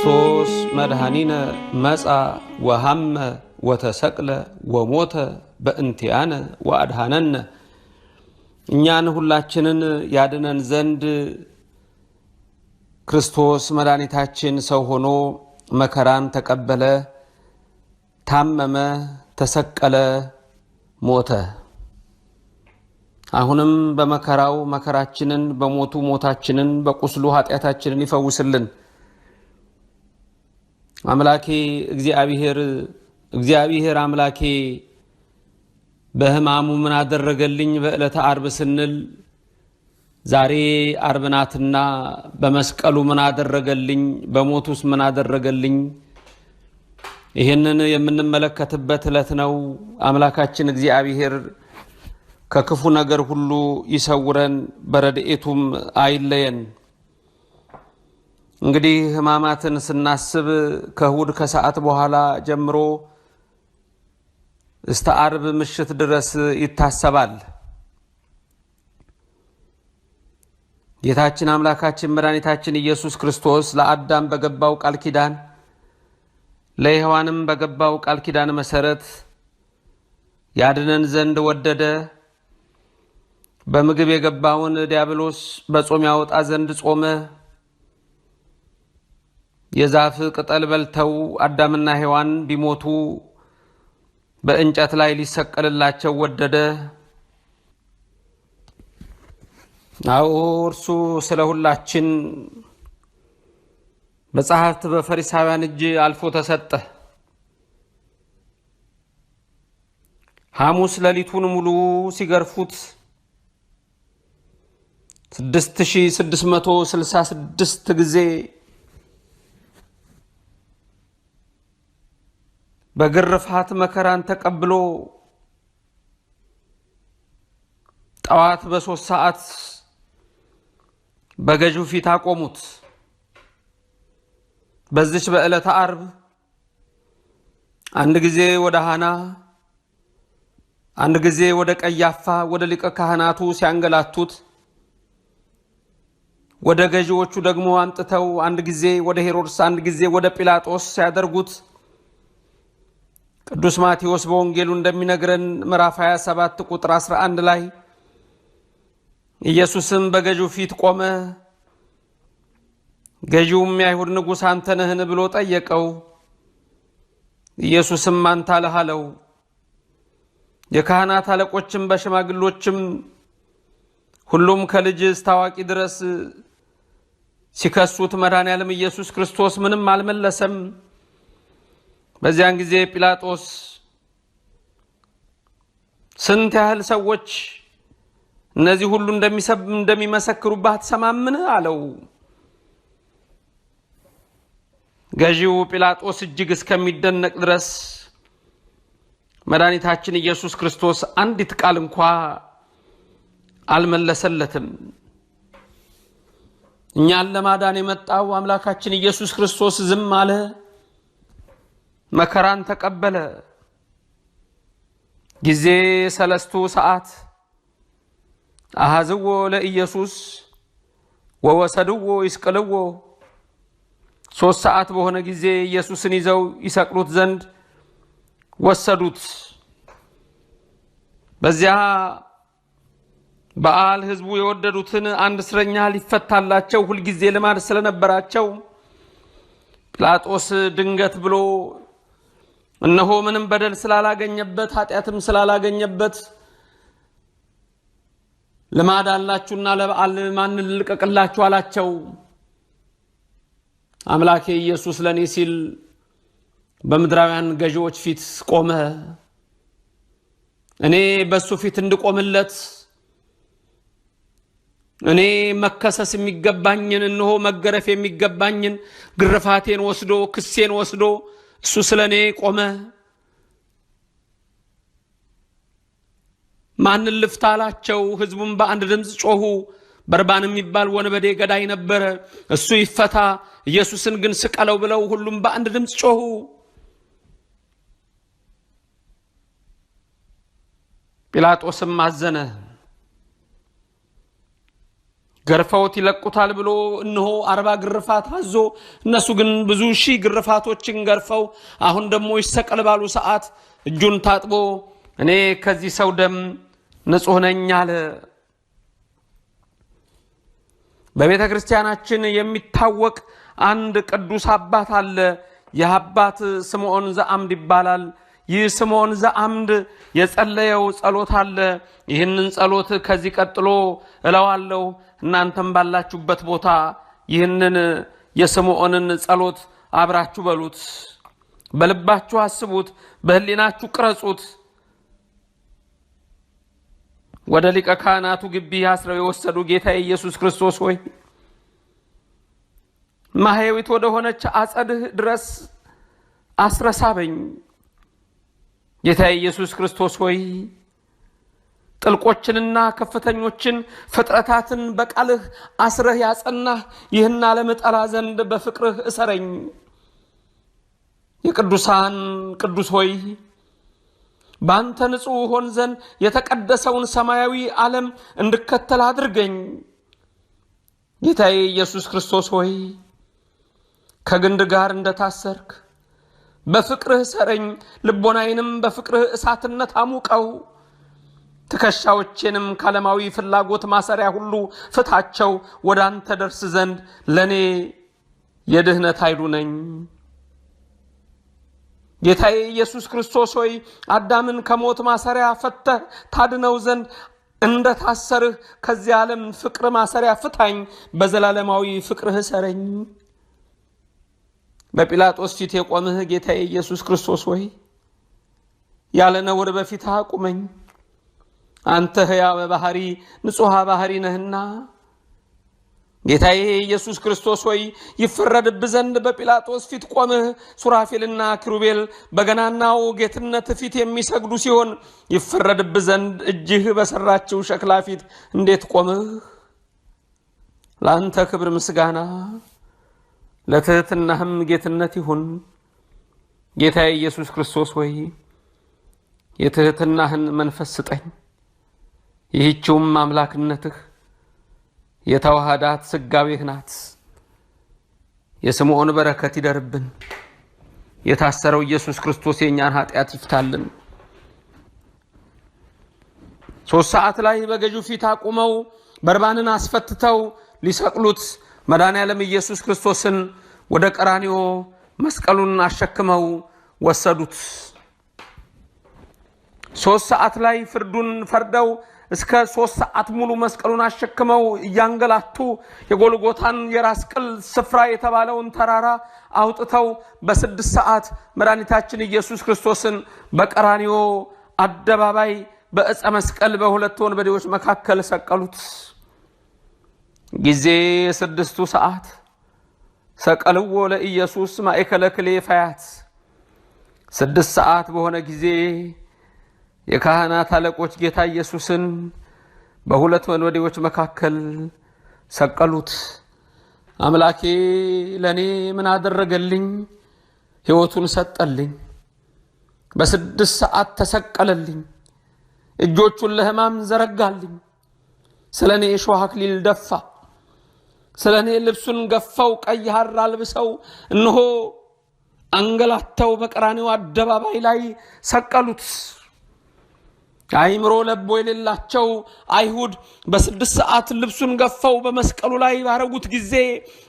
ክርስቶስ መድኃኒነ መጻ ወሐመ ወተሰቅለ ወሞተ በእንቲአነ ወአድኃነነ እኛን ሁላችንን ያድነን ዘንድ ክርስቶስ መድኃኒታችን ሰው ሆኖ መከራን ተቀበለ፣ ታመመ፣ ተሰቀለ፣ ሞተ። አሁንም በመከራው መከራችንን፣ በሞቱ ሞታችንን፣ በቁስሉ ኃጢአታችንን ይፈውስልን። አምላኬ እግዚአብሔር አምላኬ በሕማሙ ምን አደረገልኝ በዕለተ ዓርብ ስንል ዛሬ ዓርብ ናትና በመስቀሉ ምን አደረገልኝ፣ በሞቱስ ምን አደረገልኝ ይህንን የምንመለከትበት ዕለት ነው። አምላካችን እግዚአብሔር ከክፉ ነገር ሁሉ ይሰውረን፣ በረድኤቱም አይለየን። እንግዲህ ሕማማትን ስናስብ ከእሁድ ከሰዓት በኋላ ጀምሮ እስተ ዓርብ ምሽት ድረስ ይታሰባል። ጌታችን አምላካችን መድኃኒታችን ኢየሱስ ክርስቶስ ለአዳም በገባው ቃል ኪዳን ለሔዋንም በገባው ቃል ኪዳን መሰረት ያድነን ዘንድ ወደደ። በምግብ የገባውን ዲያብሎስ በጾም ያወጣ ዘንድ ጾመ። የዛፍ ቅጠል በልተው አዳምና ሔዋን ቢሞቱ በእንጨት ላይ ሊሰቀልላቸው ወደደ። አዎ እርሱ ስለ ሁላችን በጸሐፍት በፈሪሳውያን እጅ አልፎ ተሰጠ። ሐሙስ ሌሊቱን ሙሉ ሲገርፉት 6666 ጊዜ በግርፋት መከራን ተቀብሎ ጠዋት በ3 ሰዓት በገዢው ፊት አቆሙት። በዚች በዕለተ ዓርብ አንድ ጊዜ ወደ ሐና፣ አንድ ጊዜ ወደ ቀያፋ ወደ ሊቀ ካህናቱ ሲያንገላቱት፣ ወደ ገዢዎቹ ደግሞ አምጥተው አንድ ጊዜ ወደ ሄሮድስ፣ አንድ ጊዜ ወደ ጲላጦስ ሲያደርጉት ቅዱስ ማቴዎስ በወንጌሉ እንደሚነግረን ምዕራፍ 27 ቁጥር 11 ላይ ኢየሱስም በገዢው ፊት ቆመ። ገዢውም የአይሁድ ንጉሥ አንተ ነህን ብሎ ጠየቀው። ኢየሱስም አንተ አልህ አለው። የካህናት አለቆችም በሽማግሎችም ሁሉም ከልጅ እስከ አዋቂ ድረስ ሲከሱት መድኃኔዓለም ኢየሱስ ክርስቶስ ምንም አልመለሰም። በዚያን ጊዜ ጲላጦስ ስንት ያህል ሰዎች እነዚህ ሁሉ እንደሚመሰክሩባት አትሰማምን አለው። ገዢው ጲላጦስ እጅግ እስከሚደነቅ ድረስ መድኃኒታችን ኢየሱስ ክርስቶስ አንዲት ቃል እንኳ አልመለሰለትም። እኛን ለማዳን የመጣው አምላካችን ኢየሱስ ክርስቶስ ዝም አለ፣ መከራን ተቀበለ። ጊዜ 3 ሰዓት አሃዝዎ ለኢየሱስ ወወሰድዎ ይስቅልዎ። 3 ሰዓት በሆነ ጊዜ ኢየሱስን ይዘው ይሰቅሉት ዘንድ ወሰዱት። በዚያ በዓል ሕዝቡ የወደዱትን አንድ እስረኛ ሊፈታላቸው ሁልጊዜ ልማድ ስለነበራቸው ጲላጦስ ድንገት ብሎ እነሆ ምንም በደል ስላላገኘበት ኃጢአትም ስላላገኘበት ልማድ አላችሁና ለበዓል ማንን ልቀቅላችሁ አላቸው። አምላኬ ኢየሱስ ለኔ ሲል በምድራውያን ገዢዎች ፊት ቆመ። እኔ በሱ ፊት እንድቆምለት፣ እኔ መከሰስ የሚገባኝን እነሆ መገረፍ የሚገባኝን ግርፋቴን ወስዶ ክሴን ወስዶ እሱ ስለኔ ቆመ። ማንን ልፍታ አላቸው። ሕዝቡም በአንድ ድምፅ ጮሁ። በርባን የሚባል ወንበዴ ገዳይ ነበረ፣ እሱ ይፈታ፣ ኢየሱስን ግን ስቀለው ብለው ሁሉም በአንድ ድምፅ ጮሁ። ጲላጦስም አዘነ። ገርፈውት ይለቁታል ብሎ እነሆ 40 ግርፋት አዞ እነሱ ግን ብዙ ሺህ ግርፋቶችን ገርፈው አሁን ደግሞ ይሰቀል ባሉ ሰዓት እጁን ታጥቦ እኔ ከዚህ ሰው ደም ንጹህ ነኝ አለ። በቤተ ክርስቲያናችን የሚታወቅ አንድ ቅዱስ አባት አለ። የአባት ስምዖን ዘአምድ ይባላል። ይህ ስምዖን ዘአምድ የጸለየው ጸሎት አለ። ይህንን ጸሎት ከዚህ ቀጥሎ እለዋለሁ። እናንተም ባላችሁበት ቦታ ይህንን የስምዖንን ጸሎት አብራችሁ በሉት፣ በልባችሁ አስቡት፣ በህሊናችሁ ቅረጹት። ወደ ሊቀ ካህናቱ ግቢ አስረው የወሰዱ ጌታ ኢየሱስ ክርስቶስ ሆይ ማህያዊት ወደ ሆነች አጸድህ ድረስ አስረሳበኝ። ጌታ ኢየሱስ ክርስቶስ ሆይ ጥልቆችንና ከፍተኞችን ፍጥረታትን በቃልህ አስረህ ያጸናህ ይህን ዓለም ጠላ ዘንድ በፍቅርህ እሰረኝ። የቅዱሳን ቅዱስ ሆይ ባንተ ንጹህ ሆን ዘንድ የተቀደሰውን ሰማያዊ ዓለም እንድከተል አድርገኝ። ጌታዬ ኢየሱስ ክርስቶስ ሆይ ከግንድ ጋር እንደታሰርክ በፍቅርህ ሰረኝ። ልቦናዬንም በፍቅርህ እሳትነት አሙቀው። ትከሻዎቼንም ካለማዊ ፍላጎት ማሰሪያ ሁሉ ፍታቸው። ወደ አንተ ደርስ ዘንድ ለኔ የድህነት ኃይሉ ነኝ። ጌታዬ ኢየሱስ ክርስቶስ ሆይ አዳምን ከሞት ማሰሪያ ፈተህ ታድነው ዘንድ እንደታሰርህ ከዚህ ዓለም ፍቅር ማሰሪያ ፍታኝ። በዘላለማዊ ፍቅርህ ሰረኝ። በጲላጦስ ፊት የቆምህ ጌታዬ ኢየሱስ ክርስቶስ ሆይ ያለ ነውር በፊትህ አቁመኝ። አንተ ሕያው ባህሪ ንጹሕ ባህሪ ነህና ጌታዬ ኢየሱስ ክርስቶስ ሆይ ይፈረድብ ዘንድ በጲላጦስ ፊት ቆምህ። ሱራፌልና ኪሩቤል በገናናው ጌትነት ፊት የሚሰግዱ ሲሆን ይፈረድብ ዘንድ እጅህ በሰራችው ሸክላ ፊት እንዴት ቆምህ? ለአንተ ክብር ምስጋና ለትህትናህም ጌትነት ይሁን። ጌታዬ ኢየሱስ ክርስቶስ ሆይ የትህትናህን መንፈስ ስጠኝ። ይህችውም አምላክነትህ የተዋሃዳት ስጋቤህ ናት። የስምዖን በረከት ይደርብን። የታሰረው ኢየሱስ ክርስቶስ የኛን ኃጢአት ይፍታልን። 3 ሰዓት ላይ በገዢው ፊት አቁመው በርባንን አስፈትተው ሊሰቅሉት መድኃኔዓለም ኢየሱስ ክርስቶስን ወደ ቀራንዮ መስቀሉን አሸክመው ወሰዱት። 3 ሰዓት ላይ ፍርዱን ፈርደው እስከ 3 ሰዓት ሙሉ መስቀሉን አሸክመው እያንገላቱ የጎልጎታን የራስ ቅል ስፍራ የተባለውን ተራራ አውጥተው በ6 ሰዓት መድኃኒታችን ኢየሱስ ክርስቶስን በቀራንዮ አደባባይ በዕፀ መስቀል በሁለት ወንበዴዎች መካከል ሰቀሉት። ጊዜ 6 ሰዓት ሰቀልዎ ለኢየሱስ ማእከለ ክሌፋያት 6 ሰዓት በሆነ ጊዜ የካህናት አለቆች ጌታ ኢየሱስን በሁለት ወንበዴዎች መካከል ሰቀሉት። አምላኬ ለኔ ምን አደረገልኝ? ሕይወቱን ሰጠልኝ። በ6 ሰዓት ተሰቀለልኝ። እጆቹን ለሕማም ዘረጋልኝ። ስለኔ የሾህ አክሊል ደፋ። ስለኔ ልብሱን ገፈው ቀይ ሐር አልብሰው እነሆ አንገላተው በቀራንዮ አደባባይ ላይ ሰቀሉት። አይምሮ ለቦ የሌላቸው አይሁድ በ6 ሰዓት ልብሱን ገፈው በመስቀሉ ላይ ባረጉት ጊዜ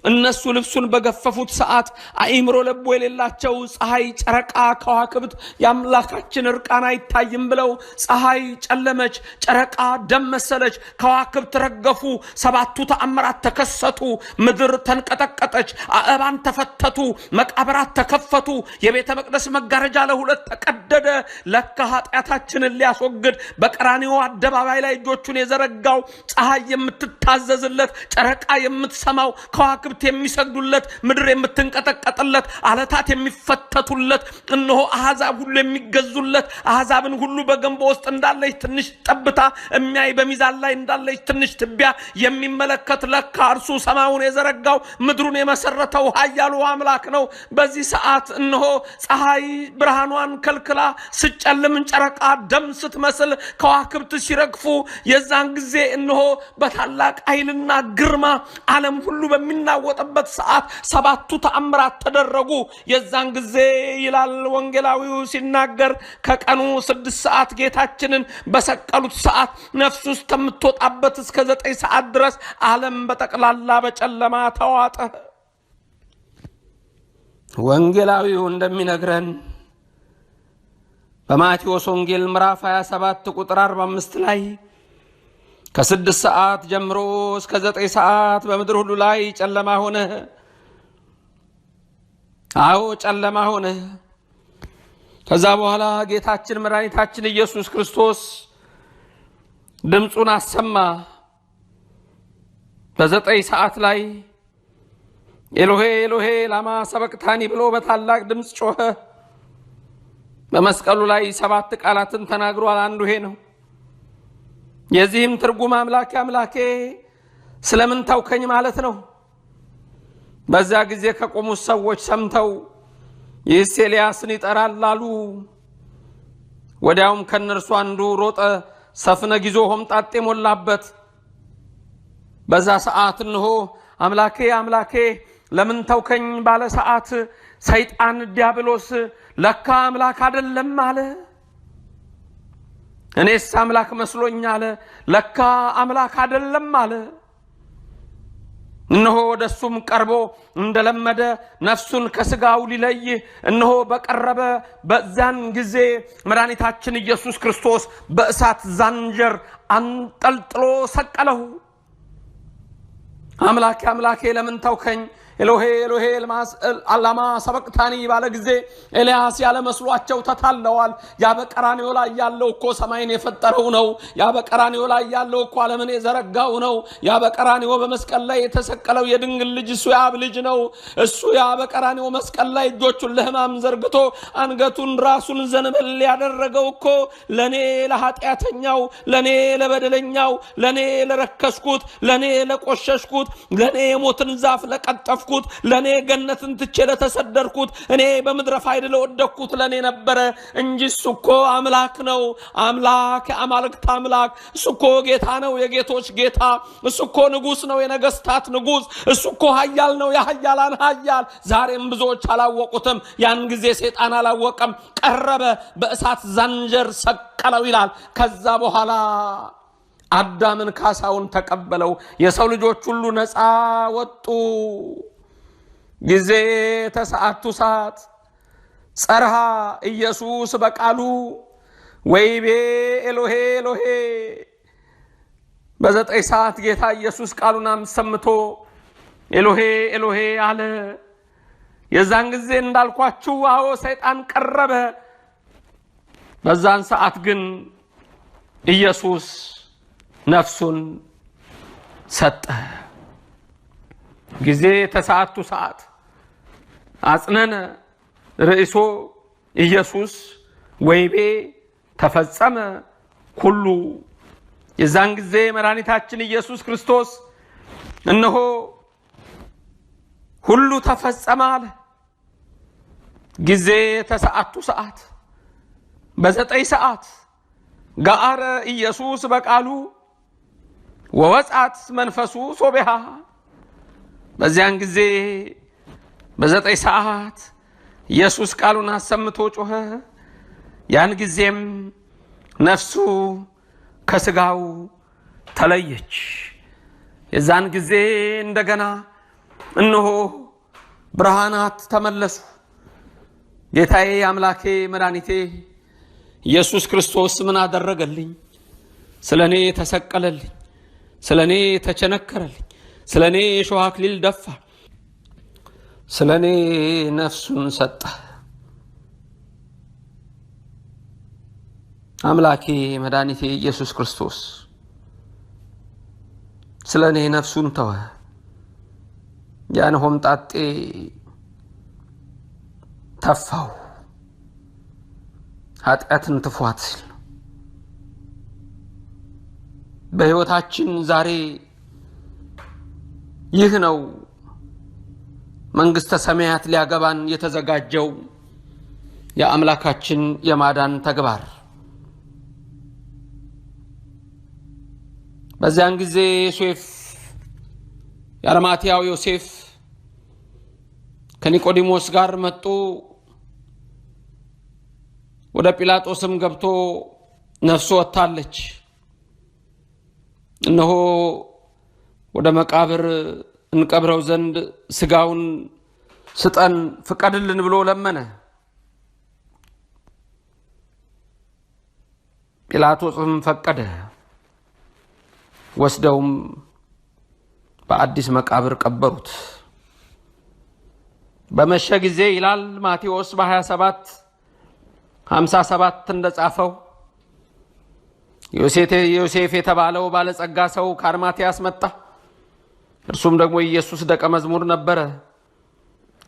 እነሱ ልብሱን በገፈፉት ሰዓት አይምሮ ለቦ የሌላቸው ፀሐይ፣ ጨረቃ፣ ከዋክብት የአምላካችን እርቃን አይታይም ብለው ፀሐይ ጨለመች፣ ጨረቃ ደም መሰለች፣ ከዋክብት ረገፉ፣ 7ቱ ተአምራት ተከሰቱ፣ ምድር ተንቀጠቀጠች፣ አእባን ተፈተቱ፣ መቃብራት ተከፈቱ፣ የቤተ መቅደስ መጋረጃ ለሁለት ተቀደደ። ለካ ኃጢአታችንን ሊያስወግድ በቀራንዮ አደባባይ ላይ እጆቹን የዘረጋው ፀሐይ የምትታዘዝለት፣ ጨረቃ የምትሰማው፣ ከዋክብት የሚሰግዱለት፣ ምድር የምትንቀጠቀጥለት፣ አለታት የሚፈተቱለት፣ እነሆ አሕዛብ ሁሉ የሚገዙለት፣ አሕዛብን ሁሉ በገንቦ ውስጥ እንዳለች ትንሽ ጠብታ የሚያይ፣ በሚዛን ላይ እንዳለች ትንሽ ትቢያ የሚመለከት ለካ እርሱ ሰማዩን የዘረጋው ምድሩን የመሰረተው ኃያሉ አምላክ ነው። በዚህ ሰዓት እነሆ ፀሐይ ብርሃኗን ከልክላ ስትሞላ ስጨልም ጨረቃ ደም ስትመስል ከዋክብት ሲረግፉ የዛን ጊዜ እነሆ በታላቅ ኃይልና ግርማ ዓለም ሁሉ በሚናወጥበት ሰዓት 7ቱ ተአምራት ተደረጉ። የዛን ጊዜ ይላል ወንጌላዊው ሲናገር ከቀኑ 6 ሰዓት ጌታችንን በሰቀሉት ሰዓት ነፍሱ እስከምትወጣበት እስከ 9 ሰዓት ድረስ ዓለም በጠቅላላ በጨለማ ተዋጠ። ወንጌላዊው እንደሚነግረን በማቴዎስ ወንጌል ምዕራፍ 27 ቁጥር 45 ላይ ከ6 ሰዓት ጀምሮ እስከ 9 ሰዓት በምድር ሁሉ ላይ ጨለማ ሆነ። አዎ ጨለማ ሆነ። ከዛ በኋላ ጌታችን መድኃኒታችን ኢየሱስ ክርስቶስ ድምፁን አሰማ። በ9 ሰዓት ላይ ኤሎሄ ኤሎሄ ላማ ሰበቅታኒ ብሎ በታላቅ ድምፅ ጮኸ። በመስቀሉ ላይ 7 ቃላትን ተናግሯል። አንዱ ይሄ ነው። የዚህም ትርጉም አምላኬ አምላኬ ስለምን ተውከኝ ማለት ነው። በዛ ጊዜ ከቆሙት ሰዎች ሰምተው ይህስ ኤልያስን ይጠራል አሉ። ወዲያውም ከነርሱ አንዱ ሮጠ፣ ሰፍነግ ይዞ ሆምጣጤ ሞላበት። በዛ ሰዓት እንሆ አምላኬ አምላኬ ለምን ተውከኝ ባለ ሰዓት ሰይጣን ዲያብሎስ ለካ አምላክ አይደለም አለ። እኔስ አምላክ መስሎኛል፣ ለካ አምላክ አይደለም አለ። እነሆ ወደሱም ቀርቦ እንደለመደ ነፍሱን ከስጋው ሊለይ እነሆ በቀረበ በዛን ጊዜ መድኃኒታችን ኢየሱስ ክርስቶስ በእሳት ዛንጀር አንጠልጥሎ ሰቀለው። አምላኬ አምላኬ ለምን ተውከኝ ኤሎሄ ኤሎሄ ላማ ሰበቅታኒ ባለ ጊዜ ኤልያስ ያለ መስሏቸው ተታለዋል። ያ በቀራንዮ ላይ ያለው እኮ ሰማይን የፈጠረው ነው። ያ በቀራንዮ ላይ ያለው እኮ ዓለምን የዘረጋው ነው። ያ በቀራንዮ በመስቀል ላይ የተሰቀለው የድንግል ልጅ እሱ የአብ ልጅ ነው። እሱ ያ በቀራንዮ መስቀል ላይ እጆቹን ለሕማም ዘርግቶ አንገቱን ራሱን ዘንበል ያደረገው እኮ ለኔ ለኃጢአተኛው፣ ለኔ ለበደለኛው፣ ለኔ ለረከስኩት፣ ለኔ ለቆሸሽኩት፣ ለኔ የሞትን ዛፍ ለቀጠፍኩት፣ ለኔ ገነትን ትቼ ለተሰደድኩት፣ እኔ በምድረ ፋይድ ለወደኩት ለኔ ነበረ እንጂ እሱ እኮ አምላክ ነው። አምላክ የአማልክት አምላክ እሱ እኮ ጌታ ነው፣ የጌቶች ጌታ እሱ እኮ ንጉስ ነው፣ የነገስታት ንጉስ እሱ እኮ ኃያል ነው፣ የኃያላን ኃያል። ዛሬም ብዙዎች አላወቁትም። ያን ጊዜ ሰይጣን አላወቀም፣ ቀረበ፣ በእሳት ዛንጀር ሰቀለው ይላል። ከዛ በኋላ አዳምን ካሳውን ተቀበለው። የሰው ልጆች ሁሉ ነፃ ወጡ። ጊዜ ተሰዓቱ ሰዓት ጸርሃ ኢየሱስ በቃሉ ወይቤ ኤሎሄ ኤሎሄ። በ9 ሰዓት ጌታ ኢየሱስ ቃሉን ሰምቶ ኤሎሄ ኤሎሄ አለ። የዛን ጊዜ እንዳልኳችሁ አዎ ሰይጣን ቀረበ። በዛን ሰዓት ግን ኢየሱስ ነፍሱን ሰጠ። ጊዜ ተሰዓቱ ሰዓት አጽነነ ርእሶ ኢየሱስ ወይቤ ተፈጸመ ኩሉ። የዛን ጊዜ መድኃኒታችን ኢየሱስ ክርስቶስ እነሆ ሁሉ ተፈጸመ አለ። ጊዜ ተሰዓቱ ሰዓት በ9 ሰዓት ጋአረ ኢየሱስ በቃሉ ወወጻት መንፈሱ ሶቤሃ። በዚያን ጊዜ በ9 ሰዓት ኢየሱስ ቃሉን አሰምቶ ጮኸ። ያን ጊዜም ነፍሱ ከስጋው ተለየች። የዛን ጊዜ እንደገና እነሆ ብርሃናት ተመለሱ። ጌታዬ አምላኬ መድኃኒቴ ኢየሱስ ክርስቶስ ምን አደረገልኝ? ስለኔ ተሰቀለልኝ፣ ስለኔ ተቸነከረልኝ፣ ስለኔ የሾህ አክሊል ደፋ፣ ስለኔ ነፍሱን ሰጠ። አምላኬ መድኃኒቴ ኢየሱስ ክርስቶስ ስለኔ ነፍሱን ተወ። ያን ሆምጣጤ ተፋው ኃጢአትን ትፏት ሲል ነው። በሕይወታችን ዛሬ ይህ ነው መንግሥተ ሰማያት ሊያገባን የተዘጋጀው። የአምላካችን የማዳን ተግባር። በዚያን ጊዜ ዮሴፍ የአርማትያው ዮሴፍ ከኒቆዲሞስ ጋር መጡ። ወደ ጲላጦስም ገብቶ ነፍሱ ወጣለች፣ እነሆ ወደ መቃብር እንቀብረው ዘንድ ስጋውን ስጠን ፍቀድልን ብሎ ለመነ። ጲላጦስም ፈቀደ። ወስደውም በአዲስ መቃብር ቀበሩት። በመሸ ጊዜ ይላል ማቴዎስ በ27:57 እንደጻፈው ዮሴፍ የተባለው ባለጸጋ ሰው ከአርማትያስ መጣ። እርሱም ደግሞ ኢየሱስ ደቀ መዝሙር ነበረ።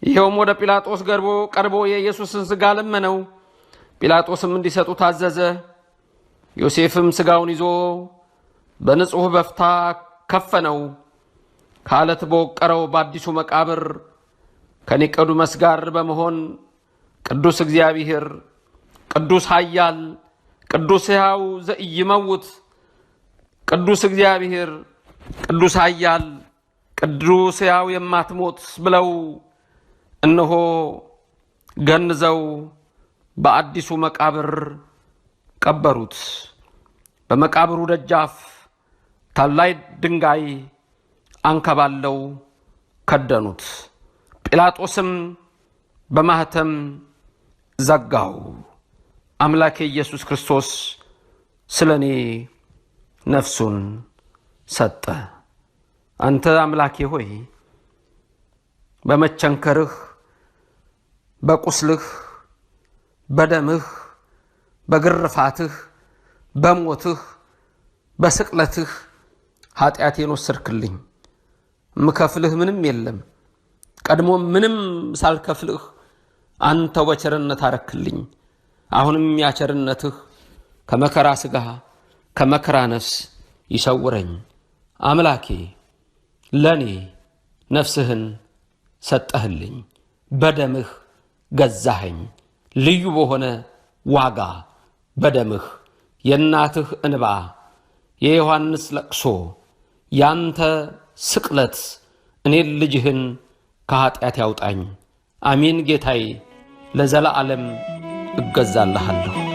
ይሄውም ወደ ጲላጦስ ቀርቦ የኢየሱስን ስጋ ለመነው። ጲላጦስም እንዲሰጡ ታዘዘ። ዮሴፍም ስጋውን ይዞ በንጹህ በፍታ ከፈነው። ከአለት በወቀረው በአዲሱ መቃብር ከኒቆዲሞስ ጋር በመሆን ቅዱስ እግዚአብሔር፣ ቅዱስ ኃያል፣ ቅዱስ ሕያው ዘኢይመውት፣ ቅዱስ እግዚአብሔር፣ ቅዱስ ኃያል፣ ቅዱስ ሕያው የማትሞት ብለው እነሆ ገንዘው በአዲሱ መቃብር ቀበሩት። በመቃብሩ ደጃፍ ታላይ ድንጋይ አንከባለው ከደኑት። ጲላጦስም በማህተም ዘጋው። አምላኬ ኢየሱስ ክርስቶስ ስለኔ ነፍሱን ሰጠ። አንተ አምላኬ ሆይ በመቸንከርህ፣ በቁስልህ፣ በደምህ፣ በግርፋትህ፣ በሞትህ፣ በስቅለትህ ኃጢአቴን ወሰድክልኝ። ምከፍልህ ምንም የለም። ቀድሞ ምንም ሳልከፍልህ አንተ በቸርነት አረክልኝ። አሁንም ያቸርነትህ ከመከራ ሥጋ ከመከራ ነፍስ ይሰውረኝ። አምላኬ ለኔ ነፍስህን ሰጠህልኝ፣ በደምህ ገዛኸኝ። ልዩ በሆነ ዋጋ በደምህ የእናትህ እንባ፣ የዮሐንስ ለቅሶ፣ ያንተ ስቅለት እኔን ልጅህን ከኃጢአት ያውጣኝ። አሜን ጌታዬ፣ ለዘላለም እገዛልሃለሁ።